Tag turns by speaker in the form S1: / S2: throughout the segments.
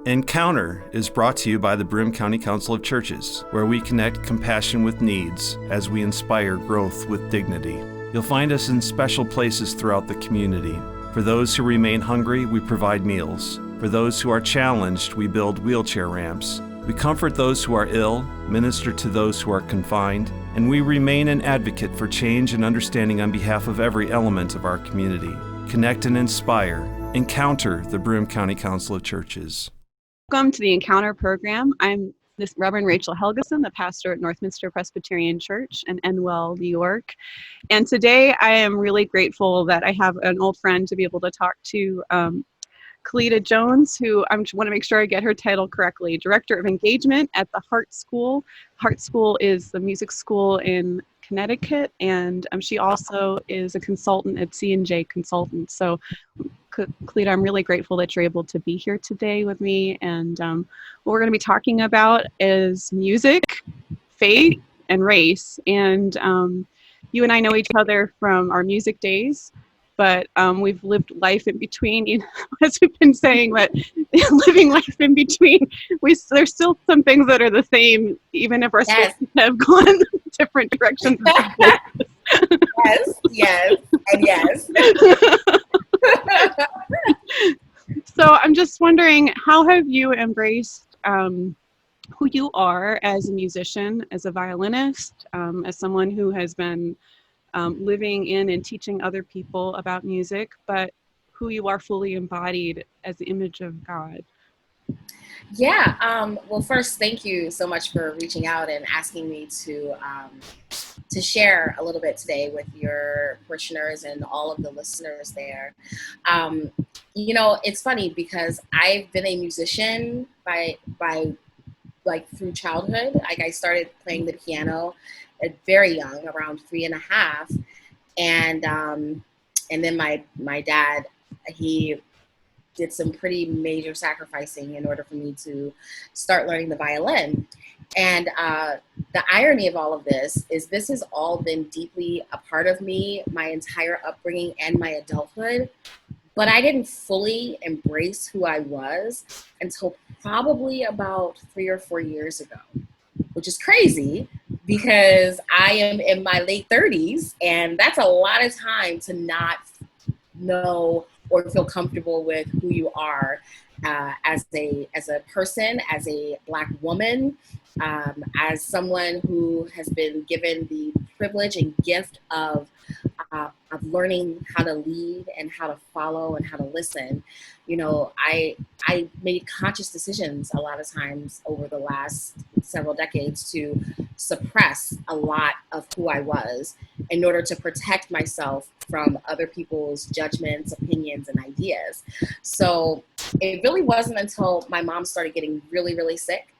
S1: Encounter is brought to you by the Broome County Council of Churches, where we connect compassion with needs as we inspire growth with dignity. You'll find us in special places throughout the community. For those who remain hungry, we provide meals. For those who are challenged, we build wheelchair ramps. We comfort those who are ill, minister to those who are confined, and we remain an advocate for change and understanding on behalf of every element of our community. Connect and inspire. Encounter the Broome County Council of Churches.
S2: Welcome to the Encounter program. I'm this Reverend Rachel Helgeson, the pastor at Northminster Presbyterian Church in Enwell, New York. And today I am really grateful that I have an old friend to be able to talk to, Calida Jones, who I want to make sure I get her title correctly, Director of Engagement at the Hart School. Hart School is the music school in Connecticut, and she also is a consultant at C&J Consultants. So Calida, I'm really grateful that you're able to be here today with me. And what we're going to be talking about is music, faith, and race. And you and I know each other from our music days, but we've lived life in between, you know, as we've been saying, but living life in between, there's still some things that are the same, even if our schools have gone different directions.
S3: Yes, and yes.
S2: So I'm just wondering, how have you embraced who you are as a musician, as a violinist, as someone who has been living in and teaching other people about music, but who you are fully embodied as the image of God?
S3: Yeah. Well, first, thank you so much for reaching out and asking me to share a little bit today with your parishioners and all of the listeners there. You know, it's funny because I've been a musician by like through childhood. Like I started playing the piano at very young, around 3.5, and then my dad, he did some pretty major sacrificing in order for me to start learning the violin. And the irony of all of this has all been deeply a part of me, my entire upbringing and my adulthood. But I didn't fully embrace who I was until probably about 3 or 4 years ago, which is crazy because I am in my late 30s, and that's a lot of time to not know or feel comfortable with who you are as a person, as a Black woman, as someone who has been given the privilege and gift of learning how to lead and how to follow and how to listen. You know, I made conscious decisions a lot of times over the last several decades to suppress a lot of who I was in order to protect myself from other people's judgments, opinions, and ideas. So it really wasn't until my mom started getting really, really sick,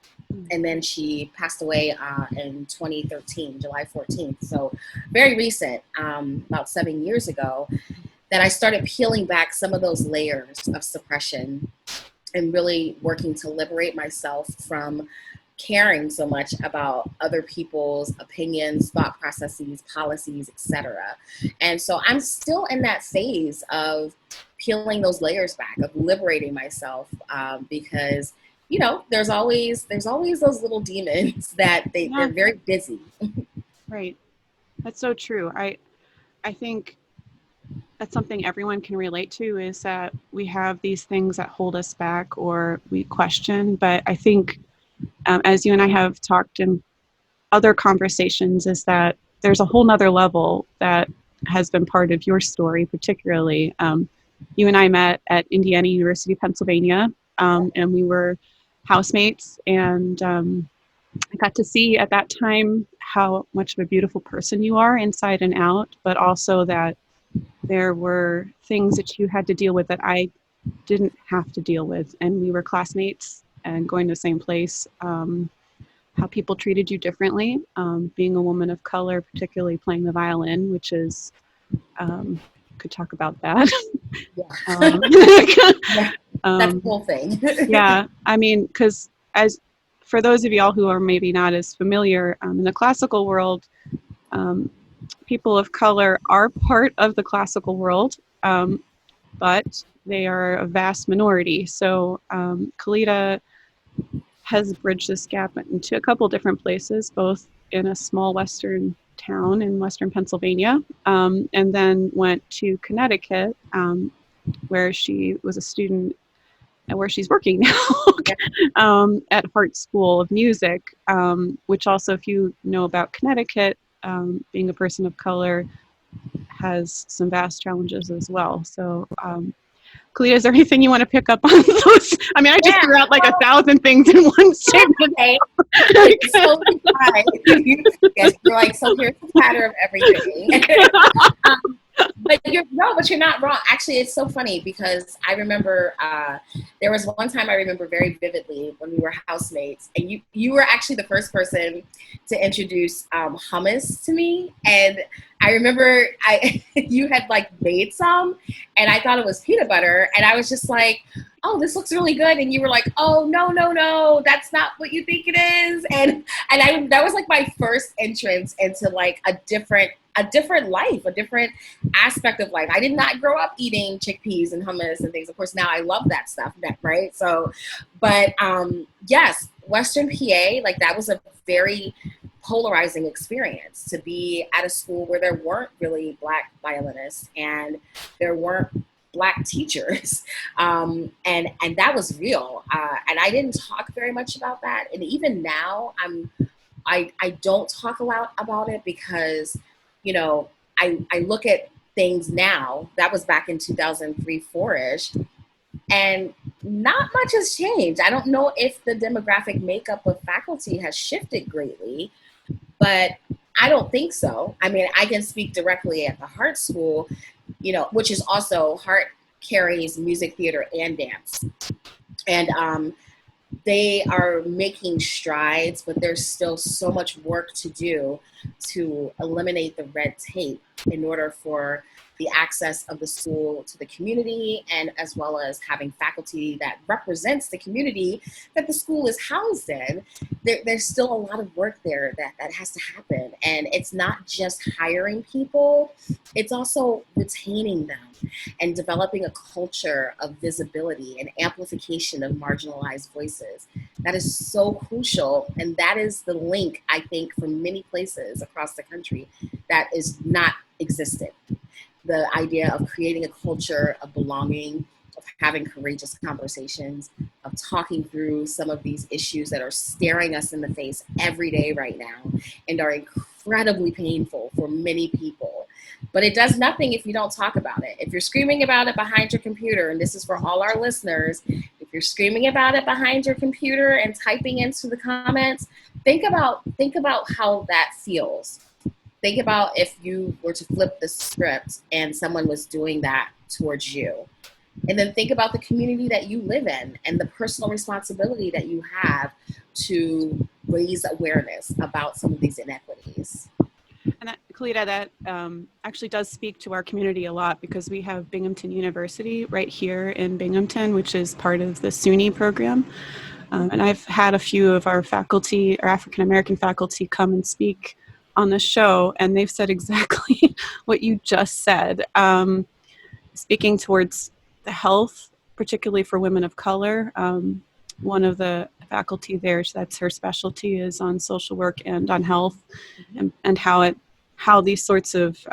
S3: and then she passed away in 2013, July 14th. So very recent, about 7 years ago, that I started peeling back some of those layers of suppression and really working to liberate myself from caring so much about other people's opinions, thought processes, policies, etc. And so I'm still in that phase of peeling those layers back, of liberating myself, because you know, there's always those little demons that they're very busy.
S2: Right. That's so true. I think that's something everyone can relate to, is that we have these things that hold us back or we question. But I think as you and I have talked in other conversations, is that there's a whole nother level that has been part of your story, particularly. You and I met at Indiana University, Pennsylvania, and we were housemates, and I got to see at that time how much of a beautiful person you are inside and out, but also that there were things that you had to deal with that I didn't have to deal with, and we were classmates and going to the same place. How people treated you differently, being a woman of color, particularly playing the violin, which is, could talk about that.
S3: Yeah. That's the whole thing.
S2: Yeah, I mean, because for those of y'all who are maybe not as familiar, in the classical world, people of color are part of the classical world, but they are a vast minority. So Calida has bridged this gap into a couple different places, both in a small western town in western Pennsylvania, and then went to Connecticut, where she was a student and where she's working now at Hart School of Music, which also, if you know about Connecticut, being a person of color has some vast challenges as well. So Calida, is there anything you want to pick up on those? I mean, I just threw out like 1,000 things in one statement.
S3: Okay. So yes, you're like, so here's the pattern of everything. But you're not wrong. Actually, it's so funny because I remember there was one time I remember very vividly when we were housemates, and you were actually the first person to introduce hummus to me, and I remember you had like made some, and I thought it was peanut butter, and I was just like, oh, this looks really good, and you were like, oh, no, that's not what you think it is, and that was like my first entrance into like a different life, a different aspect of life. I did not grow up eating chickpeas and hummus and things. Of course, now I love that stuff, right? So, but yes, Western PA, like that was a very polarizing experience to be at a school where there weren't really Black violinists and there weren't Black teachers, and that was real. And I didn't talk very much about that. And even now, I don't talk a lot about it because, you know, I look at things now. That was back in 2003, 4-ish, and not much has changed. I don't know if the demographic makeup of faculty has shifted greatly, but I don't think so. I mean, I can speak directly at the Hart School, you know, which is also Hart carries music, theater, and dance. And they are making strides, but there's still so much work to do to eliminate the red tape in order for the access of the school to the community, and as well as having faculty that represents the community that the school is housed in. There's still a lot of work there that has to happen. And it's not just hiring people, it's also retaining them and developing a culture of visibility and amplification of marginalized voices. That is so crucial. And that is the link, I think, for many places across the country that is not existent. The idea of creating a culture of belonging, of having courageous conversations, of talking through some of these issues that are staring us in the face every day right now and are incredibly painful for many people. But it does nothing if you don't talk about it. If you're screaming about it behind your computer, and this is for all our listeners, if you're screaming about it behind your computer and typing into the comments, think about how that feels. Think about if you were to flip the script and someone was doing that towards you. And then think about the community that you live in and the personal responsibility that you have to raise awareness about some of these inequities.
S2: And Calida, that actually does speak to our community a lot, because we have Binghamton University right here in Binghamton, which is part of the SUNY program. And I've had a few of our faculty, our African-American faculty, come and speak on the show, and they've said exactly what you just said. Speaking towards the health, particularly for women of color, one of the faculty there, that's her specialty, is on social work and on health, and how these sorts of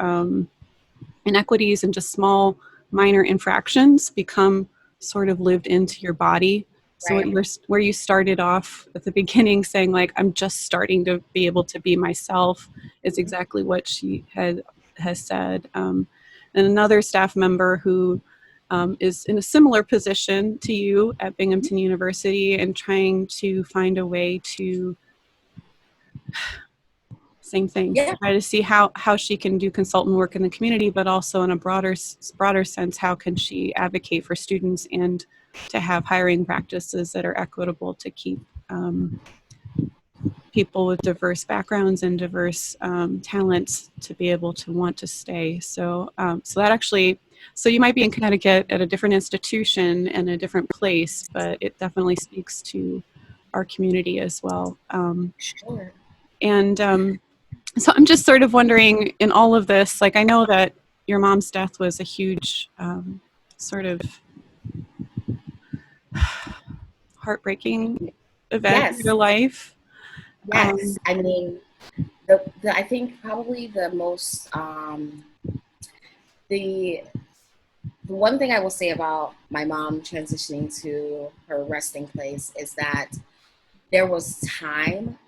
S2: inequities and just small minor infractions become sort of lived into your body. So right. Where you started off at the beginning saying, like, I'm just starting to be able to be myself, is exactly what she has said. And another staff member who is in a similar position to you at Binghamton University and trying to find a way to, same thing, try to see how she can do consultant work in the community, but also in a broader sense, how can she advocate for students and to have hiring practices that are equitable to keep people with diverse backgrounds and diverse talents to be able to want to stay. So that actually, so you might be in Connecticut at a different institution and a different place, but it definitely speaks to our community as well.
S3: Sure.
S2: And so I'm just sort of wondering, in all of this, like, I know that your mom's death was a huge sort of heartbreaking event in
S3: Yes,
S2: your life.
S3: yes. I mean, I think probably the most the the one thing I will say about my mom transitioning to her resting place is that there was time,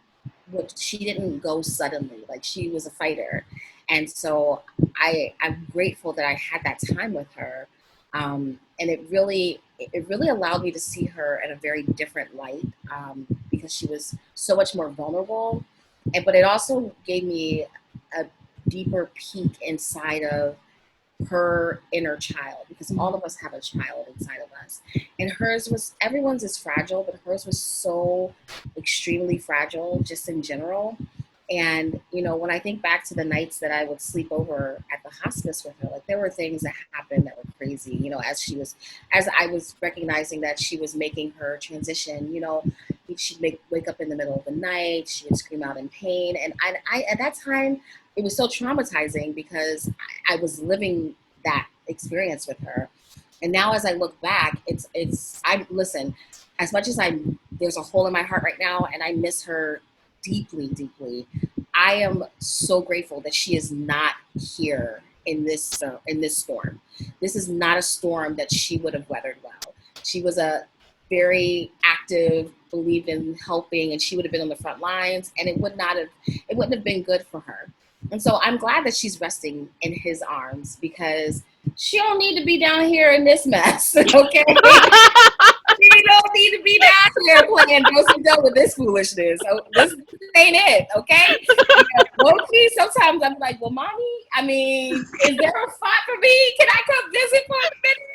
S3: which she didn't go suddenly. Like, she was a fighter, and so I'm grateful that I had that time with her, and it really allowed me to see her in a very different light, because she was so much more vulnerable, but it also gave me a deeper peek inside of her inner child, because all of us have a child inside of us, and everyone's is fragile, but hers was so extremely fragile just in general. And when I think back to the nights that I would sleep over at the hospice with her, like, there were things that happened that were crazy, as I was recognizing that she was making her transition. She'd wake up in the middle of the night, she would scream out in pain, and I at that time, it was so traumatizing because I was living that experience with her. And now, as I look back, I listen, as much as there's a hole in my heart right now, and I miss her deeply, deeply. I am so grateful that she is not here in this storm. This is not a storm that she would have weathered well. She was a very active, believed in helping, and she would have been on the front lines, and it wouldn't have been good for her. And so I'm glad that she's resting in his arms, because she don't need to be down here in this mess, okay? She don't need to be down here playing do with this foolishness. So this ain't it, okay? Low-key, sometimes I'm like, well, mommy, I mean, is there a spot for me? Can I come visit for a minute?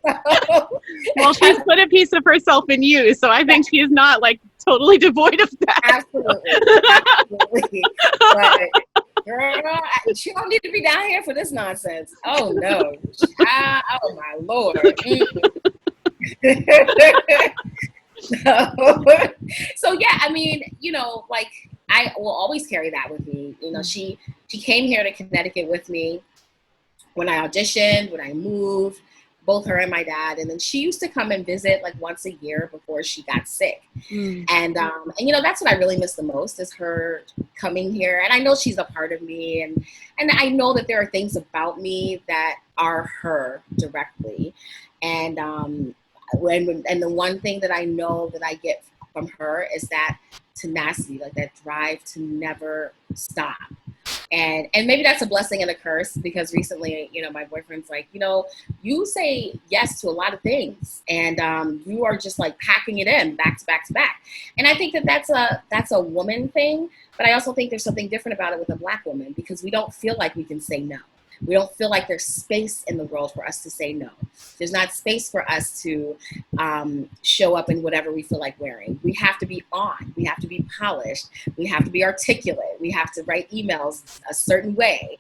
S3: So.
S2: Well, she's put a piece of herself in you, so I think she's not like totally devoid of that.
S3: Absolutely. But girl, she don't need to be down here for this nonsense. Oh no. Oh my Lord. So yeah, I mean, like, I will always carry that with me. She came here to Connecticut with me when I auditioned, when I moved, both her and my dad. And then she used to come and visit like once a year before she got sick. And that's what I really miss the most, is her coming here. And I know she's a part of me, and I know that there are things about me that are her directly. And the one thing that I know that I get from her is that tenacity, like that drive to never stop. And maybe that's a blessing and a curse, because recently, my boyfriend's like, you say yes to a lot of things, and you are just like packing it in back to back to back. And I think that that's a woman thing, but I also think there's something different about it with a Black woman, because we don't feel like we can say no. We don't feel like there's space in the world for us to say no. There's not space for us to show up in whatever we feel like wearing. We have to be on. We have to be polished. We have to be articulate. We have to write emails a certain way.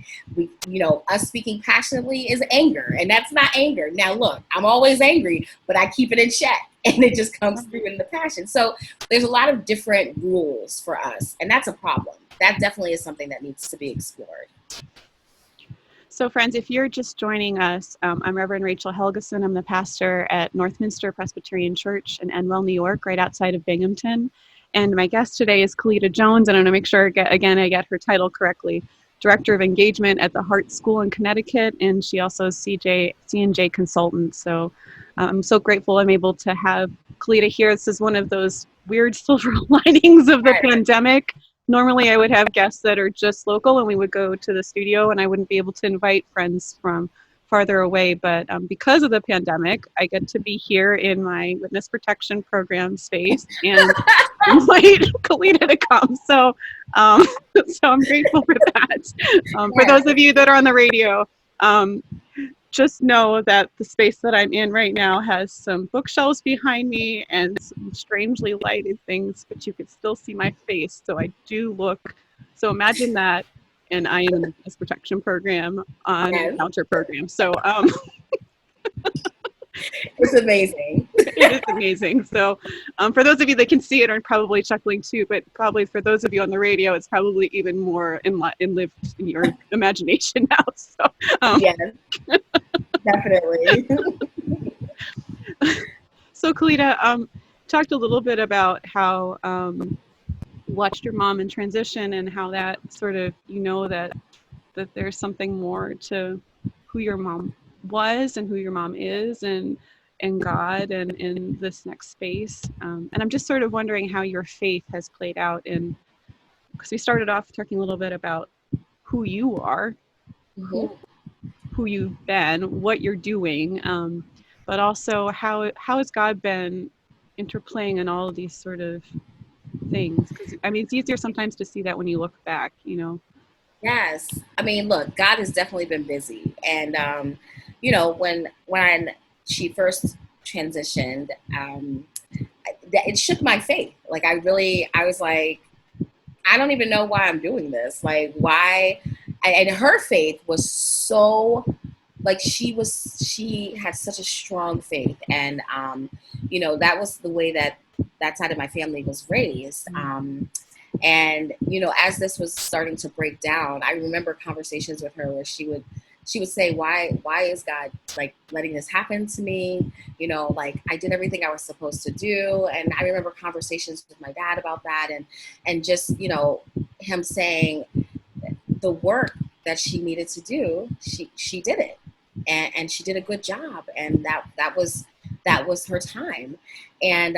S3: Us speaking passionately is anger, and that's not anger. Now, look, I'm always angry, but I keep it in check, and it just comes through in the passion. So there's a lot of different rules for us, and that's a problem. That definitely is something that needs to be explored.
S2: So friends, if you're just joining us, I'm Reverend Rachel Helgeson. I'm the pastor at Northminster Presbyterian Church in Enwell, New York, right outside of Binghamton. And my guest today is Calida Jones, and I want to make sure, I get her title correctly. Director of Engagement at the Hart School in Connecticut, and she also is C&J consultant. So I'm so grateful I'm able to have Calida here. This is one of those weird silver linings of the pandemic. Normally I would have guests that are just local, and we would go to the studio, and I wouldn't be able to invite friends from farther away. But because of the pandemic, I get to be here in my witness protection program space and invite Calida to come. So I'm grateful for that. For those of you that are on the radio, just know that the space that I'm in right now has some bookshelves behind me and some strangely lighted things, but you can still see my face. So I do look, so imagine that, and I am in the witness protection program on an encounter program. So
S3: it's amazing.
S2: It is amazing. So for those of you that can see it are probably chuckling too, but probably for those of you on the radio, it's probably even more lived in your imagination now. So
S3: Yes. Definitely.
S2: So Calida, talked a little bit about how watched your mom in transition and how that sort of, that there's something more to who your mom was and who your mom is, and God and in this next space. And I'm just sort of wondering how your faith has played out in, because we started off talking a little bit about who you are,
S3: Mhm.
S2: who you've been, what you're doing, but also how has God been interplaying in all of these sort of things? Because I mean, it's easier sometimes to see that when you look back.
S3: Yes. I mean, look, God has definitely been busy. And, when she first transitioned, it shook my faith. Like, I was like, I don't even know why I'm doing this. Like, why? And her faith was so, like, she had such a strong faith. And, that was the way that side of my family was raised. And, as this was starting to break down, I remember conversations with her where she would say, why is God like letting this happen to me? Like, I did everything I was supposed to do. And I remember conversations with my dad about that, and just, him saying the work that she needed to do, she did it. And she did a good job. And that was her time. And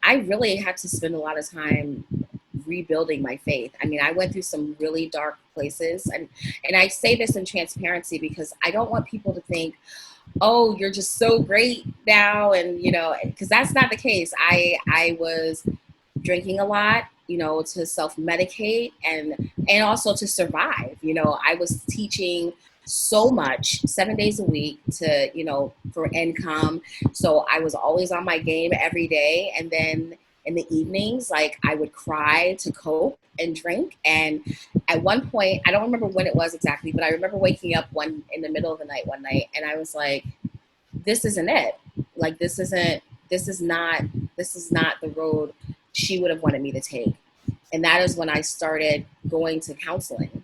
S3: I really had to spend a lot of time rebuilding my faith. I mean, I went through some really dark places, and I say this in transparency because I don't want people to think, oh, you're just so great now, and because that's not the case. I was drinking a lot, to self-medicate, and also to survive. I was teaching so much 7 days a week to, for income. So I was always on my game every day. And then in the evenings, like, I would cry to cope and drink. And at one point, I don't remember when it was exactly, but I remember waking up in the middle of the night one night, and I was like, this isn't it. Like, this is not the road she would have wanted me to take. And that is when I started going to counseling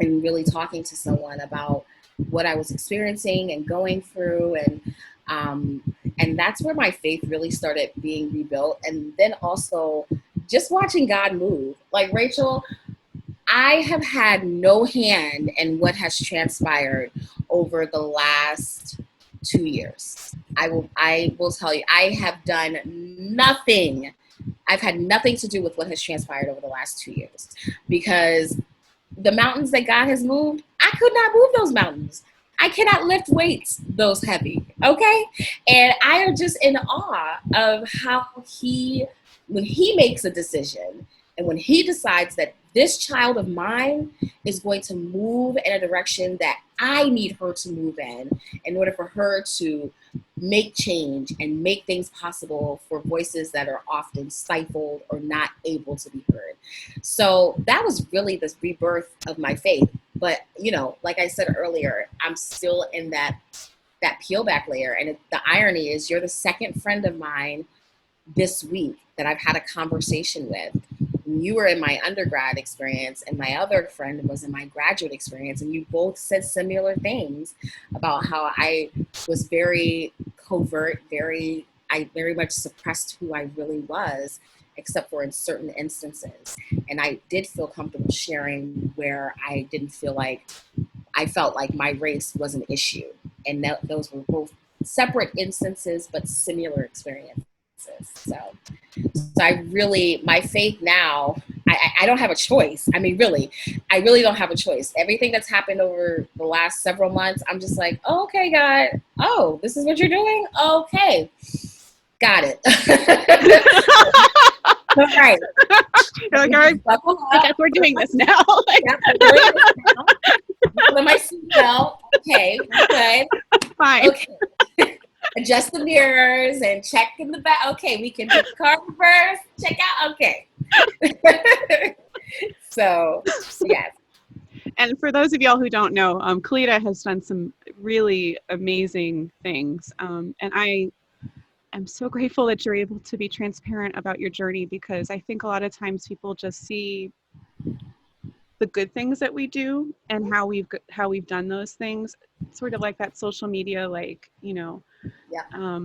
S3: and really talking to someone about what I was experiencing and going through. And that's where my faith really started being rebuilt. And then also just watching God move. Like, Rachel, I have had no hand in what has transpired over the last 2 years. I will tell you, I have done nothing. I've had nothing to do with what has transpired over the last 2 years, because the mountains that God has moved, I could not move those mountains. I cannot lift weights those heavy. Okay. And I am just in awe of how when he makes a decision, and when he decides that this child of mine is going to move in a direction that I need her to move in order for her to make change and make things possible for voices that are often stifled or not able to be heard. So that was really this rebirth of my faith. But, like I said earlier, I'm still in that peel back layer. And the irony is, you're the second friend of mine this week that I've had a conversation with. You were in my undergrad experience, and my other friend was in my graduate experience, and you both said similar things about how I was very covert, I very much suppressed who I really was, except for in certain instances. And I did feel comfortable sharing where I felt like my race was an issue. And those were both separate instances, but similar experiences. So my faith now, I don't have a choice. I mean, really, I really don't have a choice. Everything that's happened over the last several months, I'm just like, oh, okay, God. Oh, this is what you're doing? Okay. Got it. All right.
S2: You're like, all right, I guess we're doing this now.
S3: Yep, we're doing this now. Put my seatbelt. Okay, we're good.
S2: Fine.
S3: Okay. Adjust the mirrors and check in the back. Okay, we can do car reverse. Check out. Okay. So, yes.
S2: And for those of y'all who don't know, Calida has done some really amazing things. And I am so grateful that you're able to be transparent about your journey, because I think a lot of times people just see the good things that we do and how we've done those things, sort of like that social media, like, you know,
S3: Yeah.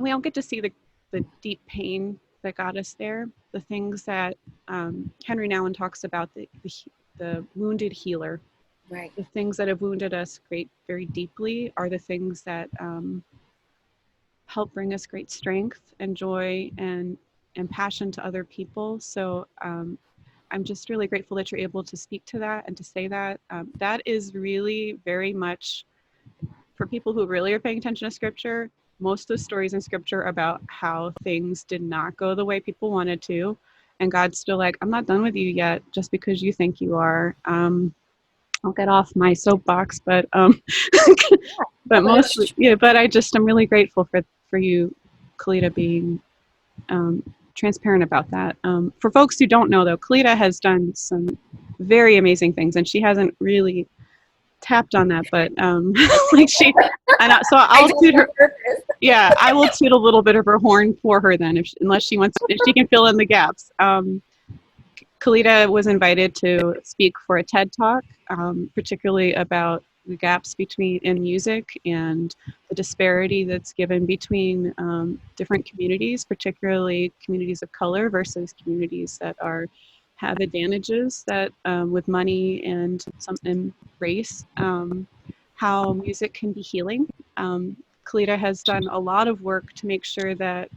S2: we don't get to see the deep pain that got us there, the things that Henry Nouwen talks about, the wounded healer.
S3: Right.
S2: The things that have wounded us very deeply are the things that help bring us great strength and joy and passion to other people. So I'm just really grateful that you're able to speak to that and to say that. That is really very much, for people who really are paying attention to scripture, most of the stories in scripture about how things did not go the way people wanted to. And God's still like, I'm not done with you yet, just because you think you are. I'll get off my soapbox, but but mostly, yeah. But I'm really grateful for you, Calida, being transparent about that. For folks who don't know, though, Calida has done some very amazing things, and she hasn't really tapped on that, but like so I'll toot her. Yeah, I will toot a little bit of her horn for her then, unless she wants, if she can fill in the gaps. Calida was invited to speak for a TED Talk, particularly about the gaps in music and the disparity that's given between different communities, particularly communities of color versus communities that have advantages that with money and race, how music can be healing. Calida has done a lot of work to make sure that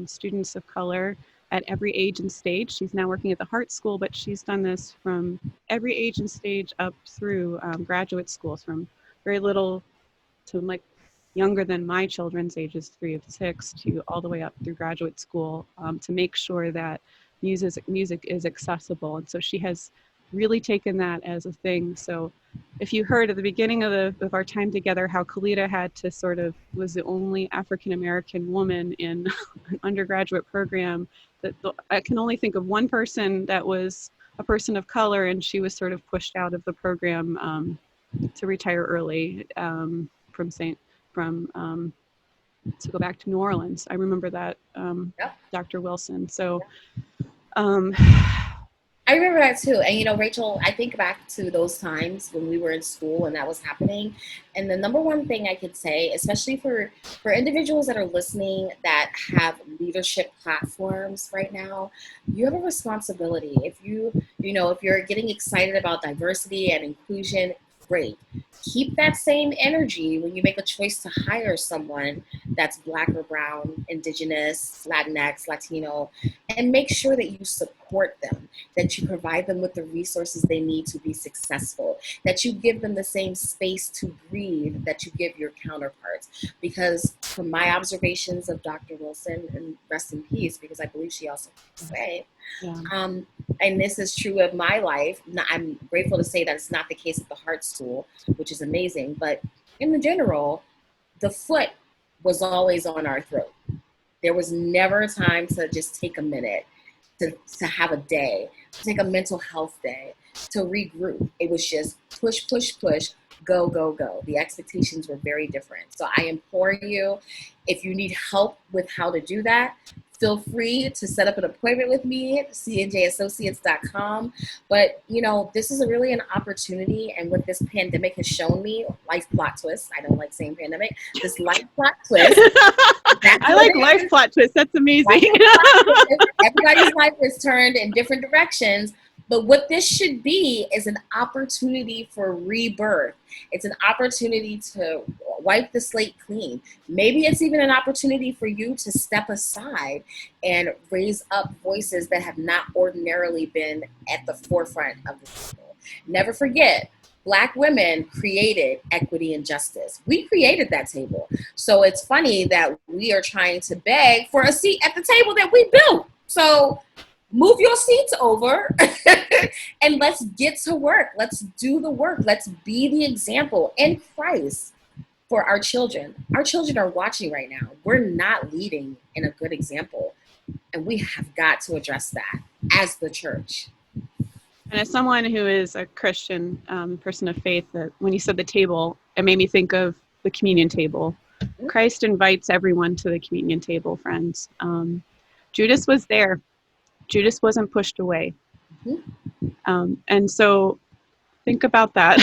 S2: students of color at every age and stage. She's now working at the Hart School, but she's done this from every age and stage up through graduate schools, from very little to like younger than my children's ages, 3 of 6, to all the way up through graduate school, to make sure that music is accessible. And so she has really taken that as a thing. So if you heard at the beginning of our time together how Calida was the only African-American woman in an undergraduate program, I can only think of one person that was a person of color, and she was sort of pushed out of the program to retire early to go back to New Orleans. I remember that, Dr. Wilson. So
S3: I remember that too. And, you know, Rachel, I think back to those times when we were in school and that was happening. And the number one thing I could say, especially for individuals that are listening that have leadership platforms right now, you have a responsibility. If if you're getting excited about diversity and inclusion, great. Keep that same energy when you make a choice to hire someone that's Black or brown, Indigenous, Latinx, Latino, and make sure that you support them, that you provide them with the resources they need to be successful, that you give them the same space to breathe that you give your counterparts. Because from my observations of Dr. Wilson, and rest in peace, because I believe she also passed away, and this is true of my life. I'm grateful to say that it's not the case at the Hart School, which is amazing, but in the general, the foot was always on our throat. There was never a time to just take a minute, to have a day, to take a mental health day, to regroup. It was just push, push, push, go, go, go. The expectations were very different. So I implore you, if you need help with how to do that, feel free to set up an appointment with me at cnjassociates.com. But, this is really an opportunity. And what this pandemic has shown me, life plot twist, I don't like saying pandemic, this life plot twist.
S2: I like life plot twist. That's amazing.
S3: Everybody's life is turned in different directions. But what this should be is an opportunity for rebirth. It's an opportunity to wipe the slate clean. Maybe it's even an opportunity for you to step aside and raise up voices that have not ordinarily been at the forefront of the table. Never forget, Black women created equity and justice. We created that table. So it's funny that we are trying to beg for a seat at the table that we built. So move your seats over and let's get to work. Let's do the work. Let's be the example in Christ for our children. Our children are watching right now. We're not leading in a good example. And we have got to address that as the church.
S2: And as someone who is a Christian person of faith, that when you said the table, it made me think of the communion table. Christ invites everyone to the communion table, friends. Judas was there. Judas wasn't pushed away. And so think about that.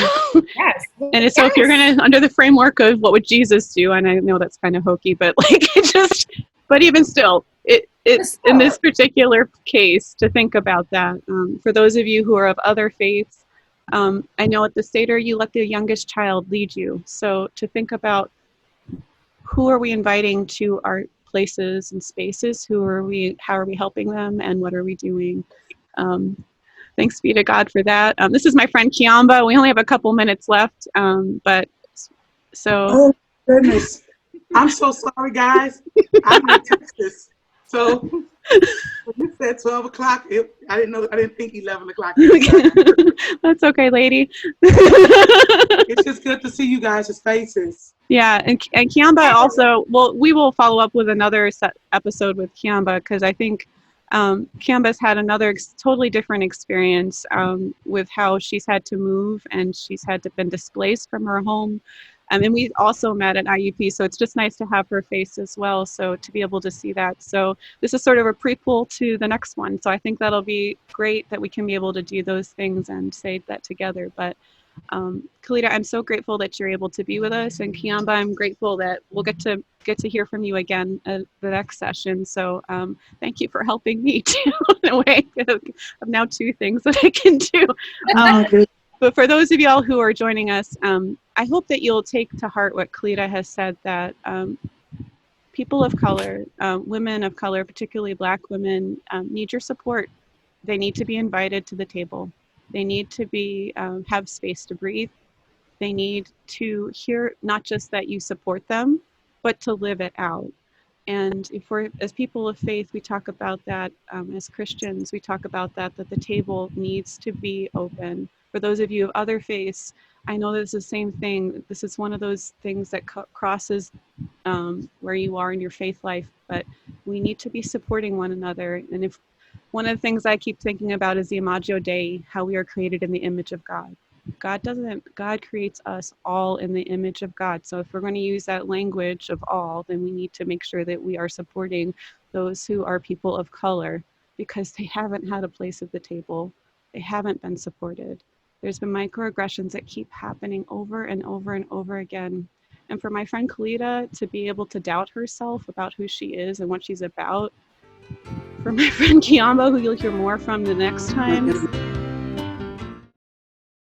S3: Yes.
S2: And so if you're going to, under the framework of what would Jesus do, and I know that's kind of hokey, but like it just, but even still, it in this particular case, to think about that. For those of you who are of other faiths, I know at the Seder you let the youngest child lead you. So to think about who are we inviting to our places and spaces, how are we helping them, and what are we doing? Thanks be to God for that. This is my friend Kiamba. We only have a couple minutes left, but so.
S4: Oh goodness, I'm so sorry, guys. I'm in Texas, so when you said 12 o'clock, I didn't know. I didn't think 11 o'clock.
S2: That's okay, lady.
S4: It's just good to see you guys' faces.
S2: Yeah, and Kiamba also. Well, we will follow up with another episode with Kiamba, because I think Kiamba's had another totally different experience with how she's had to move, and she's had to been displaced from her home. And we also met at IUP, so it's just nice to have her face as well, so to be able to see that. So this is sort of a prequel to the next one, so I think that'll be great that we can be able to do those things and say that together. But Calida, I'm so grateful that you're able to be with us, and Kiamba, I'm grateful that we'll get to hear from you again at the next session. So thank you for helping me too, in a way. I've now two things that I can do. But for those of y'all who are joining us, I hope that you'll take to heart what Calida has said, that people of color, women of color, particularly Black women, need your support. They need to be invited to the table. They need to be have space to breathe. They need to hear not just that you support them, but to live it out. And if we're, as people of faith, we talk about that. As Christians, we talk about that the table needs to be open. For those of you of other faiths, I know this is the same thing. This is one of those things that crosses where you are in your faith life, but we need to be supporting one another. And if one of the things I keep thinking about is the Imago Dei, how we are created in the image of God. God creates us all in the image of God. So if we're going to use that language of all, then we need to make sure that we are supporting those who are people of color, because they haven't had a place at the table. They haven't been supported. There's been microaggressions that keep happening over and over and over again. And for my friend Calida to be able to doubt herself about who she is and what she's about, for my friend Kiamba, who you'll hear more from the next time,